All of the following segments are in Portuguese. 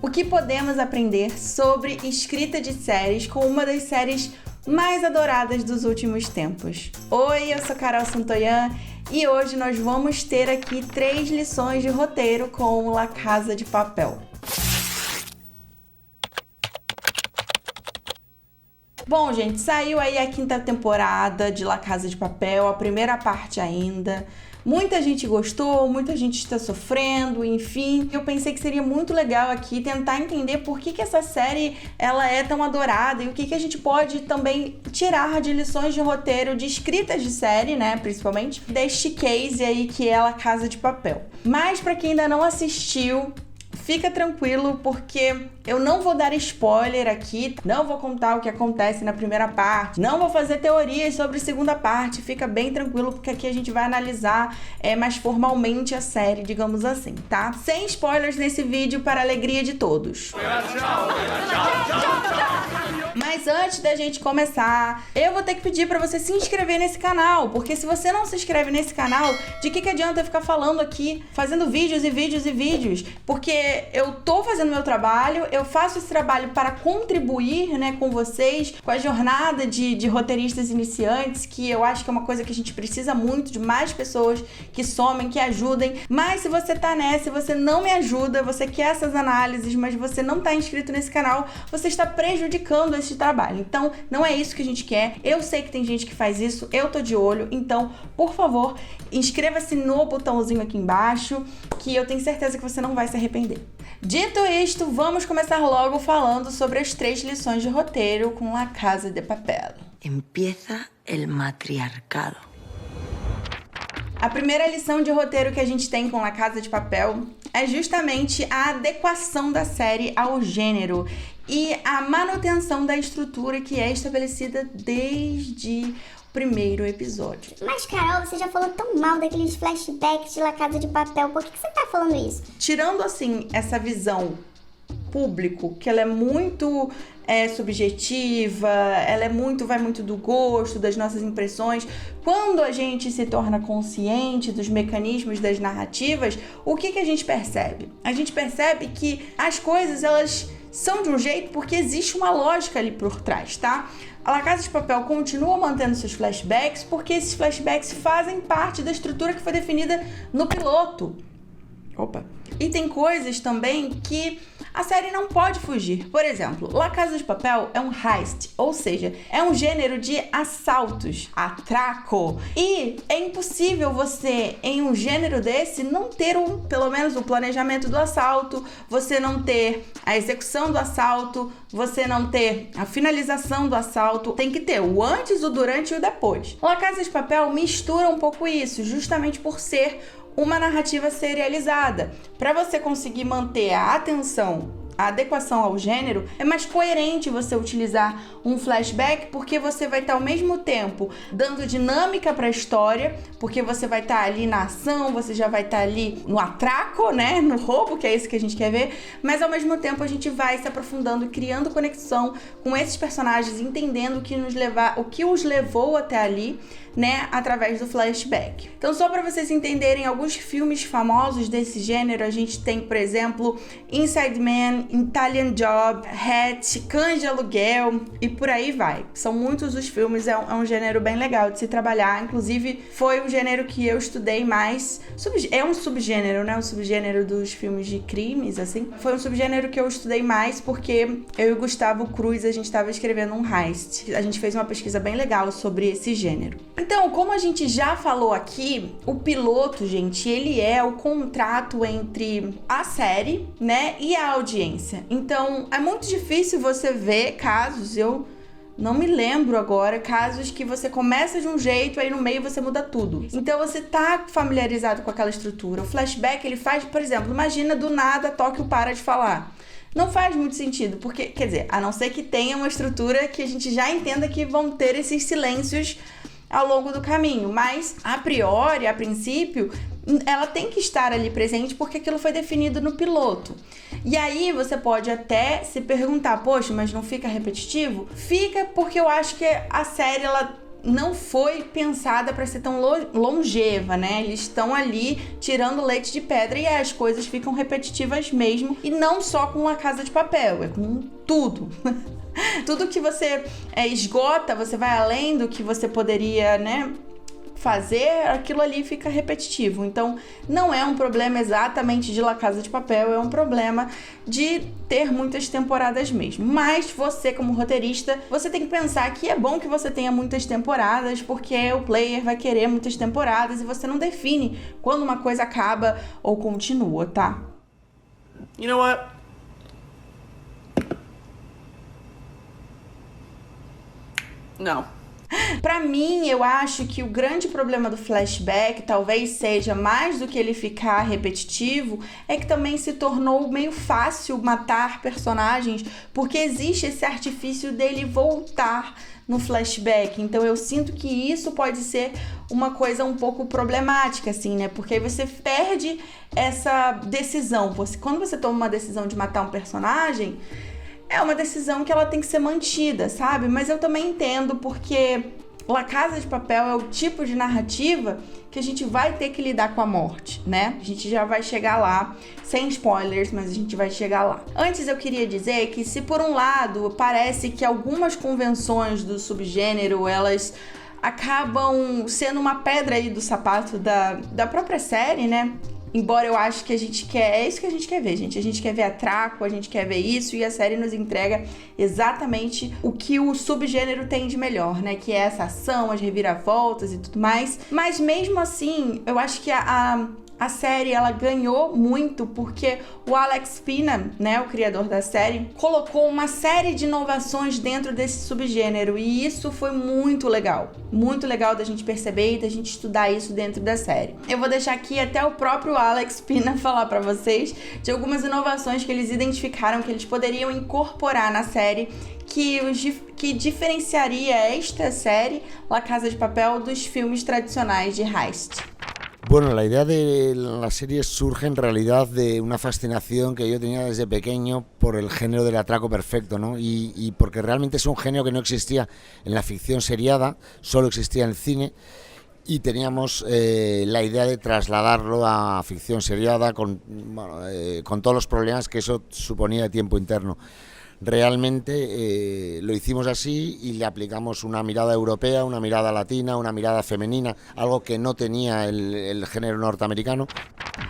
O que podemos aprender sobre escrita de séries com uma das séries mais adoradas dos últimos tempos? Oi, eu sou Carol Santoyan e hoje nós vamos ter aqui 3 lições de roteiro com La Casa de Papel. Bom, gente, saiu aí a 5ª temporada de La Casa de Papel, a primeira parte ainda. Muita gente gostou, muita gente está sofrendo, enfim. Eu pensei que seria muito legal aqui tentar entender por que essa série ela é tão adorada e o que a gente pode também tirar de lições de roteiro, de escritas de série, né, principalmente, deste case aí que é La Casa de Papel. Mas para quem ainda não assistiu, fica tranquilo, porque eu não vou dar spoiler aqui, não vou contar o que acontece na primeira parte, não vou fazer teorias sobre a segunda parte, fica bem tranquilo, porque aqui a gente vai analisar mais formalmente a série, digamos assim, tá? Sem spoilers nesse vídeo, para a alegria de todos. Mas antes da gente começar, eu vou ter que pedir para você se inscrever nesse canal, porque se você não se inscreve nesse canal, de que adianta eu ficar falando aqui, fazendo vídeos e vídeos e vídeos? Porque eu tô fazendo meu trabalho, eu faço esse trabalho para contribuir, né, com vocês, com a jornada de roteiristas iniciantes, que eu acho que é uma coisa que a gente precisa muito, de mais pessoas que somem, que ajudem. Mas se você tá nessa, se você não me ajuda, você quer essas análises, mas você não tá inscrito nesse canal, você está prejudicando esse trabalho. Então, não é isso que a gente quer. Eu sei que tem gente que faz isso, eu tô de olho. Então, por favor, inscreva-se no botãozinho aqui embaixo, que eu tenho certeza que você não vai se arrepender. Dito isto, vamos começar logo falando sobre as 3 lições de roteiro com La Casa de Papel. Empieza el matriarcado. A primeira lição de roteiro que a gente tem com La Casa de Papel é justamente a adequação da série ao gênero e a manutenção da estrutura que é estabelecida desde o primeiro episódio. Mas, Carol, você já falou tão mal daqueles flashbacks de La Casa de Papel, por que você tá falando isso? Tirando, assim, essa visão público, que ela é muito subjetiva, ela vai muito do gosto, das nossas impressões. Quando a gente se torna consciente dos mecanismos das narrativas, o que a gente percebe? A gente percebe que as coisas, elas são de um jeito porque existe uma lógica ali por trás, tá? A La Casa de Papel continua mantendo seus flashbacks porque esses flashbacks fazem parte da estrutura que foi definida no piloto. E tem coisas também que a série não pode fugir. Por exemplo, La Casa de Papel é um heist, ou seja, é um gênero de assaltos, atraco. E é impossível você, em um gênero desse, não ter pelo menos o planejamento do assalto, você não ter a execução do assalto, você não ter a finalização do assalto. Tem que ter o antes, o durante e o depois. La Casa de Papel mistura um pouco isso, justamente por ser uma narrativa serializada. Para você conseguir manter a atenção, a adequação ao gênero, é mais coerente você utilizar um flashback, porque você vai estar ao mesmo tempo dando dinâmica para a história, porque você vai estar ali na ação, você já vai estar ali no atraco, né, no roubo, que é isso que a gente quer ver, mas ao mesmo tempo a gente vai se aprofundando e criando conexão com esses personagens, entendendo o que os levou até ali, né, através do flashback. Então, só para vocês entenderem alguns filmes famosos desse gênero, a gente tem, por exemplo, Inside Man, Italian Job, Hatch, Cães de Aluguel e por aí vai. São muitos os filmes, é um gênero bem legal de se trabalhar. Inclusive, foi um gênero que eu estudei mais. É um subgênero, né? Um subgênero dos filmes de crimes, assim. Foi um subgênero que eu estudei mais porque eu e o Gustavo Cruz, a gente estava escrevendo um heist. A gente fez uma pesquisa bem legal sobre esse gênero. Então, como a gente já falou aqui, o piloto, gente, ele é o contrato entre a série, né, e a audiência. Então, é muito difícil você ver casos, eu não me lembro agora, casos que você começa de um jeito, aí no meio você muda tudo. Então, você tá familiarizado com aquela estrutura. O flashback, ele faz, por exemplo, imagina do nada Tóquio para de falar. Não faz muito sentido, porque, quer dizer, a não ser que tenha uma estrutura que a gente já entenda que vão ter esses silêncios ao longo do caminho, mas a priori, a princípio, ela tem que estar ali presente porque aquilo foi definido no piloto. E aí você pode até se perguntar, poxa, mas não fica repetitivo? Fica, porque eu acho que a série, ela não foi pensada para ser tão longeva, né? Eles estão ali tirando leite de pedra e as coisas ficam repetitivas mesmo. E não só com La Casa de Papel, é com tudo. Tudo que você esgota, você vai além do que você poderia, né, fazer, aquilo ali fica repetitivo. Então, não é um problema exatamente de La Casa de Papel, é um problema de ter muitas temporadas mesmo. Mas você, como roteirista, você tem que pensar que é bom que você tenha muitas temporadas, porque o player vai querer muitas temporadas e você não define quando uma coisa acaba ou continua, tá? You know what? Não. Pra mim, eu acho que o grande problema do flashback, talvez seja mais do que ele ficar repetitivo, é que também se tornou meio fácil matar personagens, porque existe esse artifício dele voltar no flashback. Então eu sinto que isso pode ser uma coisa um pouco problemática, assim, né? Porque aí você perde essa decisão. Quando você toma uma decisão de matar um personagem, é uma decisão que ela tem que ser mantida, sabe? Mas eu também entendo, porque La Casa de Papel é o tipo de narrativa que a gente vai ter que lidar com a morte, né? A gente já vai chegar lá, sem spoilers, mas a gente vai chegar lá. Antes eu queria dizer que se por um lado parece que algumas convenções do subgênero, elas acabam sendo uma pedra aí do sapato da própria série, né? Embora eu acho que a gente quer... É isso que a gente quer ver, gente. A gente quer ver atraco, a gente quer ver isso. E a série nos entrega exatamente o que o subgênero tem de melhor, né? Que é essa ação, as reviravoltas e tudo mais. Mas mesmo assim, eu acho que a série, ela ganhou muito porque o Alex Pina, né, o criador da série, colocou uma série de inovações dentro desse subgênero e isso foi muito legal da gente perceber e da gente estudar isso dentro da série. Eu vou deixar aqui até o próprio Alex Pina falar pra vocês de algumas inovações que eles identificaram que eles poderiam incorporar na série que diferenciaria esta série, La Casa de Papel, dos filmes tradicionais de heist. Bueno, la idea de la serie surge en realidad de una fascinación que yo tenía desde pequeño por el género del atraco perfecto, ¿no? Y porque realmente es un género que no existía en la ficción seriada, solo existía en el cine, y teníamos la idea de trasladarlo a ficción seriada con todos los problemas que eso suponía de tiempo interno. Realmente lo hicimos así y le aplicamos una mirada europea, una mirada latina, uma mirada feminina, algo que não tinha o gênero norte-americano.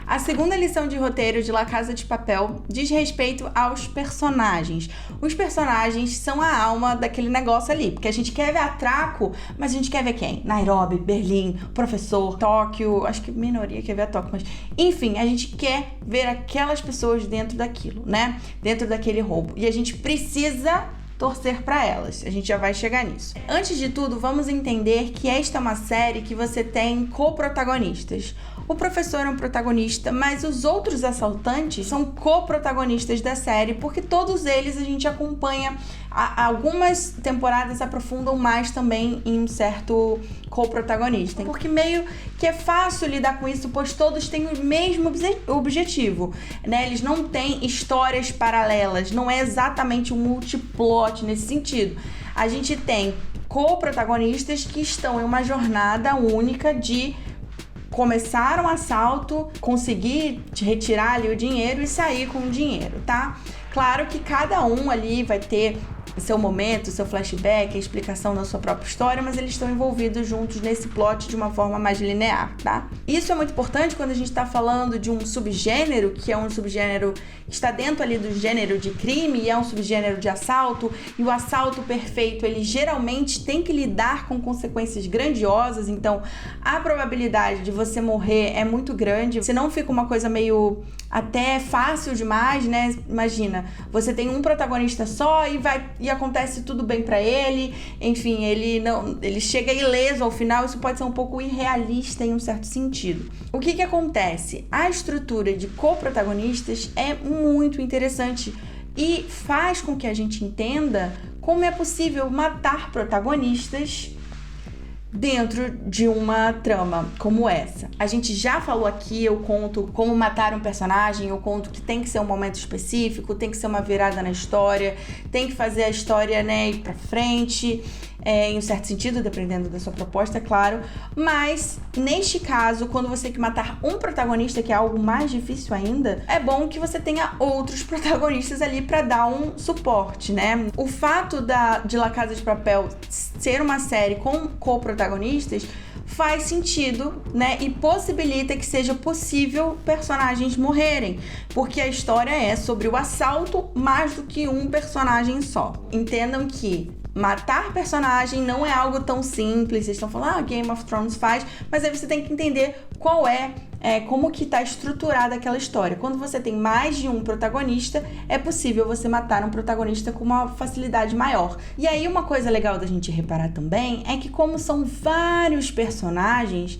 A segunda lição de roteiro de La Casa de Papel diz respeito aos personagens. Os personagens são a alma daquele negócio ali, porque a gente quer ver atraco, mas a gente quer ver quem? Nairobi, Berlim, professor, Tóquio, acho que minoria quer ver a Tóquio, mas enfim, a gente quer ver aquelas pessoas dentro daquilo, né? Dentro daquele roubo. E a gente precisa torcer para elas. A gente já vai chegar nisso. Antes de tudo, vamos entender que esta é uma série que você tem coprotagonistas. O professor é um protagonista, mas os outros assaltantes são coprotagonistas da série, porque todos eles a gente acompanha. Algumas temporadas aprofundam mais também em um certo coprotagonista, porque meio que é fácil lidar com isso, pois todos têm o mesmo objetivo, né? Eles não têm histórias paralelas, não é exatamente um multiplot nesse sentido. A gente tem coprotagonistas que estão em uma jornada única de começar um assalto, conseguir retirar ali o dinheiro e sair com o dinheiro, tá? Claro que cada um ali vai ter seu momento, seu flashback, a explicação da sua própria história, mas eles estão envolvidos juntos nesse plot de uma forma mais linear, tá? Isso é muito importante quando a gente está falando de um subgênero, que é um subgênero que está dentro ali do gênero de crime e é um subgênero de assalto, e o assalto perfeito, ele geralmente tem que lidar com consequências grandiosas, então a probabilidade de você morrer é muito grande, senão fica uma coisa meio até fácil demais, né? Imagina, você tem um protagonista só e acontece tudo bem pra ele, enfim, ele chega ileso ao final, isso pode ser um pouco irrealista em um certo sentido. O que acontece? A estrutura de coprotagonistas é muito interessante e faz com que a gente entenda como é possível matar protagonistas dentro de uma trama como essa. A gente já falou aqui, eu conto como matar um personagem, eu conto que tem que ser um momento específico, tem que ser uma virada na história, tem que fazer a história, né, ir pra frente, em um certo sentido, dependendo da sua proposta, é claro. Mas, neste caso, quando você tem que matar um protagonista, que é algo mais difícil ainda, é bom que você tenha outros protagonistas ali pra dar um suporte, né? O fato de La Casa de Papel ser uma série com co-protagonistas faz sentido, né? E possibilita que seja possível personagens morrerem, porque a história é sobre o assalto mais do que um personagem só. Entendam que matar personagem não é algo tão simples. Vocês estão falando, Game of Thrones faz, mas aí você tem que entender qual como que tá estruturada aquela história. Quando você tem mais de um protagonista, é possível você matar um protagonista com uma facilidade maior. E aí uma coisa legal da gente reparar também é que como são vários personagens,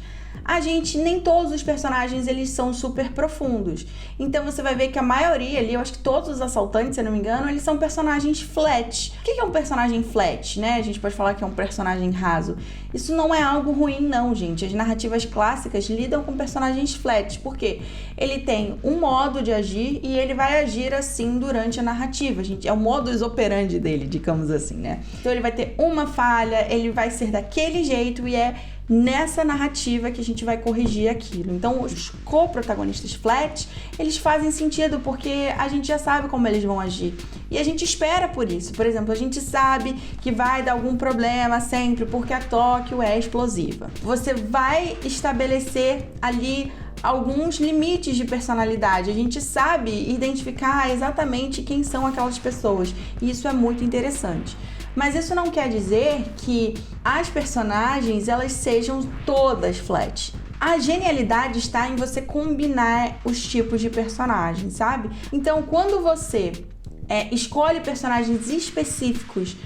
nem todos os personagens eles são super profundos. Então você vai ver que a maioria ali, eu acho que todos os assaltantes, se eu não me engano, eles são personagens flat. O que é um personagem flat, né? A gente pode falar que é um personagem raso. Isso não é algo ruim não, gente. As narrativas clássicas lidam com personagens flats, porque ele tem um modo de agir e ele vai agir assim durante a narrativa. Gente, é o modus operandi dele, digamos assim, né? Então ele vai ter uma falha, ele vai ser daquele jeito e é nessa narrativa que a gente vai corrigir aquilo. Então, os co-protagonistas flat, eles fazem sentido porque a gente já sabe como eles vão agir. E a gente espera por isso. Por exemplo, a gente sabe que vai dar algum problema sempre porque a Tóquio é explosiva. Você vai estabelecer ali alguns limites de personalidade. A gente sabe identificar exatamente quem são aquelas pessoas. E isso é muito interessante. Mas isso não quer dizer que as personagens, elas sejam todas flat. A genialidade está em você combinar os tipos de personagens, sabe? Então, quando você escolhe personagens específicos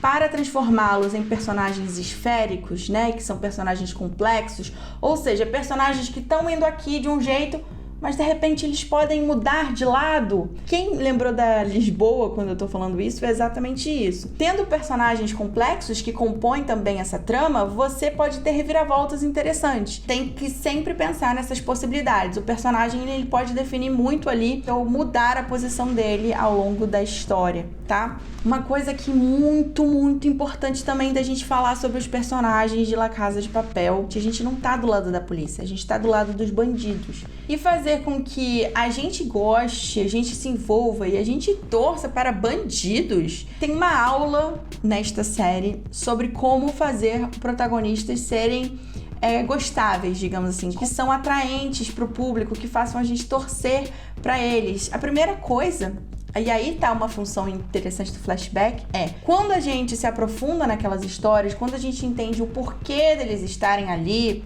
para transformá-los em personagens esféricos, né? Que são personagens complexos, ou seja, personagens que estão indo aqui de um jeito, mas de repente eles podem mudar de lado. Quem lembrou da Lisboa quando eu tô falando isso é exatamente isso. Tendo personagens complexos que compõem também essa trama, você pode ter reviravoltas interessantes. Tem que sempre pensar nessas possibilidades. O personagem ele pode definir muito ali ou mudar a posição dele ao longo da história, tá? Uma coisa que muito, muito importante também da gente falar sobre os personagens de La Casa de Papel, que a gente não tá do lado da polícia, a gente tá do lado dos bandidos. E fazer com que a gente goste, a gente se envolva e a gente torça para bandidos. Tem uma aula nesta série sobre como fazer protagonistas serem gostáveis, digamos assim, que são atraentes para o público, que façam a gente torcer para eles. A primeira coisa, e aí tá uma função interessante do flashback, quando a gente se aprofunda naquelas histórias, quando a gente entende o porquê deles estarem ali,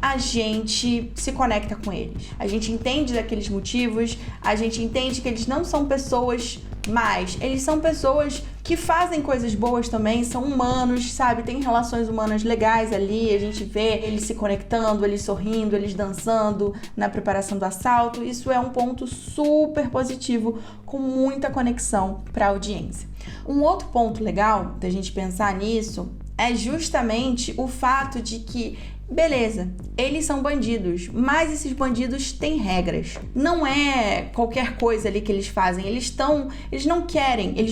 a gente se conecta com eles. A gente entende daqueles motivos, a gente entende que eles não são pessoas más, eles são pessoas que fazem coisas boas também, são humanos, sabe? Tem relações humanas legais ali, a gente vê eles se conectando, eles sorrindo, eles dançando na preparação do assalto. Isso é um ponto super positivo, com muita conexão para a audiência. Um outro ponto legal da gente pensar nisso é justamente o fato de que beleza, eles são bandidos, mas esses bandidos têm regras. Não é qualquer coisa ali que eles fazem. Eles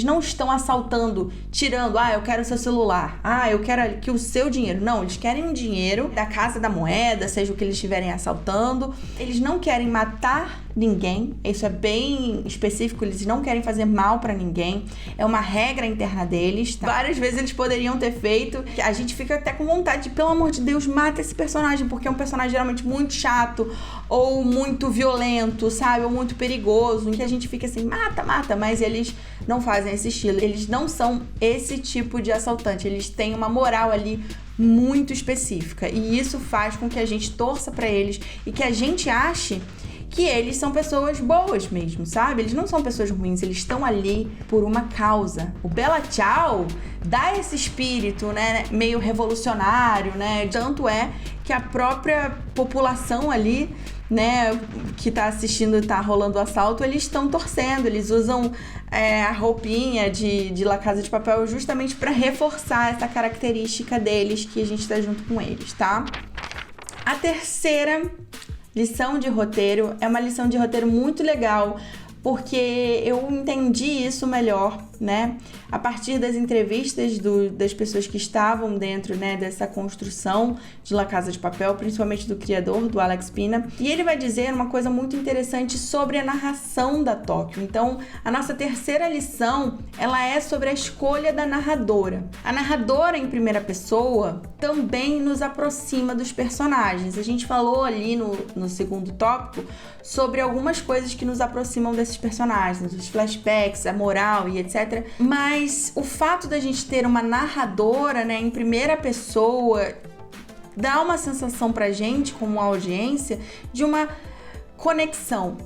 não estão assaltando, tirando, eu quero o seu celular, eu quero aqui o seu dinheiro. Não, eles querem o dinheiro da Casa da Moeda, seja o que eles estiverem assaltando. Eles não querem matar ninguém, isso é bem específico, eles não querem fazer mal pra ninguém, é uma regra interna deles, tá? Várias vezes eles poderiam ter feito, a gente fica até com vontade de, pelo amor de Deus, mata esse personagem, porque é um personagem geralmente muito chato, ou muito violento, sabe, ou muito perigoso, em que a gente fica assim, mata, mas eles não fazem esse estilo, eles não são esse tipo de assaltante, eles têm uma moral ali muito específica, e isso faz com que a gente torça pra eles, e que a gente ache que eles são pessoas boas mesmo, sabe? Eles não são pessoas ruins, eles estão ali por uma causa. O Bella Ciao dá esse espírito, né, meio revolucionário, né? Tanto é que a própria população ali né, que tá assistindo, tá rolando o assalto, eles estão torcendo, eles usam a roupinha de La Casa de Papel justamente para reforçar essa característica deles, que a gente tá junto com eles, tá? A terceira lição de roteiro é uma lição de roteiro muito legal, porque eu entendi isso melhor, né? A partir das entrevistas das pessoas que estavam dentro, né, dessa construção de La Casa de Papel, principalmente do criador, do Alex Pina. E ele vai dizer uma coisa muito interessante sobre a narração da Tóquio. Então, a nossa terceira lição, ela é sobre a escolha da narradora. A narradora em primeira pessoa também nos aproxima dos personagens. A gente falou ali no segundo tópico sobre algumas coisas que nos aproximam desses personagens, os flashbacks, a moral e etc. Mas o fato da gente ter uma narradora, né, em primeira pessoa dá uma sensação pra gente, como audiência, de uma conexão.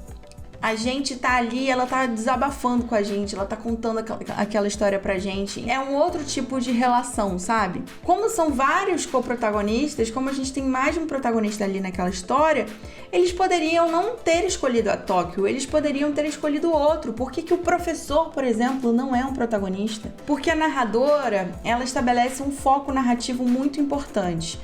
A gente tá ali, ela tá desabafando com a gente, ela tá contando aquela história pra gente. É um outro tipo de relação, sabe? Como são vários coprotagonistas, como a gente tem mais de um protagonista ali naquela história, eles poderiam não ter escolhido a Tóquio, eles poderiam ter escolhido outro. Por que o professor, por exemplo, não é um protagonista? Porque a narradora, ela estabelece um foco narrativo muito importante.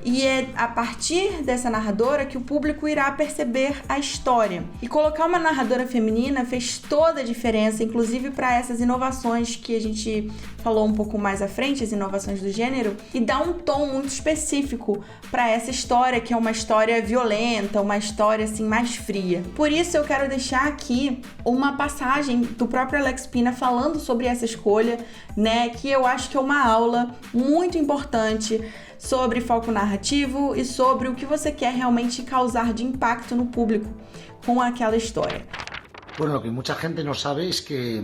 E é a partir dessa narradora que o público irá perceber a história. E colocar uma narradora feminina fez toda a diferença, inclusive para essas inovações que a gente falou um pouco mais à frente, as inovações do gênero, e dá um tom muito específico para essa história, que é uma história violenta, uma história assim mais fria. Por isso eu quero deixar aqui uma passagem do próprio Alex Pina falando sobre essa escolha, né, que eu acho que é uma aula muito importante sobre foco narrativo e sobre o que você quer realmente causar de impacto no público com aquela história. Bueno, lo que mucha gente no sabe es que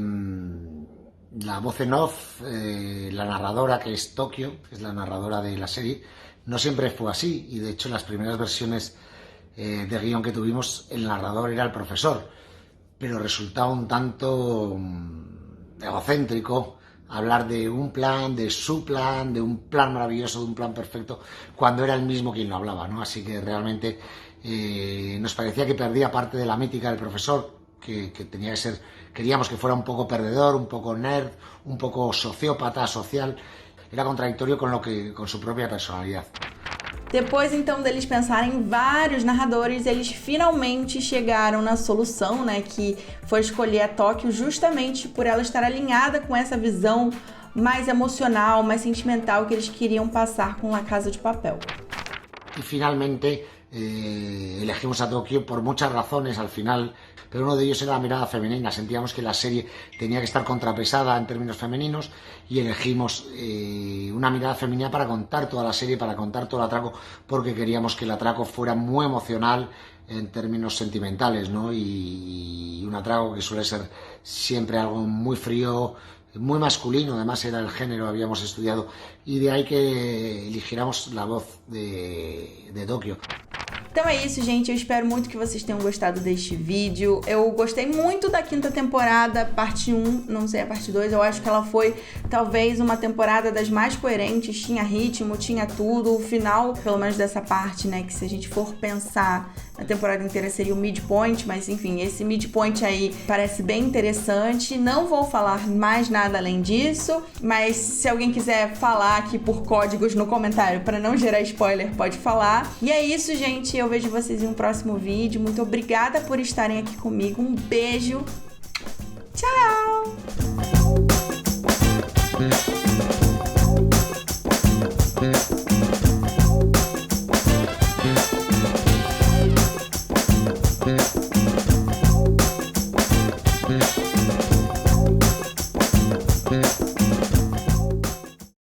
la voz en off, la narradora que es Tokio, que es la narradora de la serie, no siempre fue así, y de hecho en las primeras versiones de guión que tuvimos el narrador era el profesor, pero resultaba un tanto egocéntrico hablar de un plan, de su plan, de un plan maravilloso, de un plan perfecto, cuando era él mismo quien lo hablaba, ¿no? Así que realmente nos parecía que perdía parte de la mítica del profesor, que tenía que ser, queríamos que fuera un poco perdedor, un poco nerd, un poco sociópata, social. Era contradictorio con su propia personalidad. Depois, então, deles pensarem em vários narradores, eles finalmente chegaram na solução, né, que foi escolher a Tóquio justamente por ela estar alinhada com essa visão mais emocional, mais sentimental que eles queriam passar com La Casa de Papel. Y finalmente elegimos a Tokio por muchas razones al final, pero uno de ellos era la mirada femenina. Sentíamos que la serie tenía que estar contrapesada en términos femeninos y elegimos una mirada femenina para contar toda la serie, para contar todo el atraco, porque queríamos que el atraco fuera muy emocional en términos sentimentales, ¿no? Y un atraco que suele ser siempre algo muy frío, muy masculino, además era el género, habíamos estudiado, y de ahí que eligiéramos la voz de Tokio. Então é isso, gente. Eu espero muito que vocês tenham gostado deste vídeo. Eu gostei muito da quinta temporada, parte 1, não sei a parte 2. Eu acho que ela foi, talvez, uma temporada das mais coerentes. Tinha ritmo, tinha tudo. O final, pelo menos dessa parte, né, que se a gente for pensar na temporada inteira seria o midpoint, mas enfim, esse midpoint aí parece bem interessante. Não vou falar mais nada além disso, mas se alguém quiser falar aqui por códigos no comentário para não gerar spoiler, pode falar. E é isso, gente. Eu vejo vocês em um próximo vídeo. Muito obrigada por estarem aqui comigo. Um beijo. Tchau!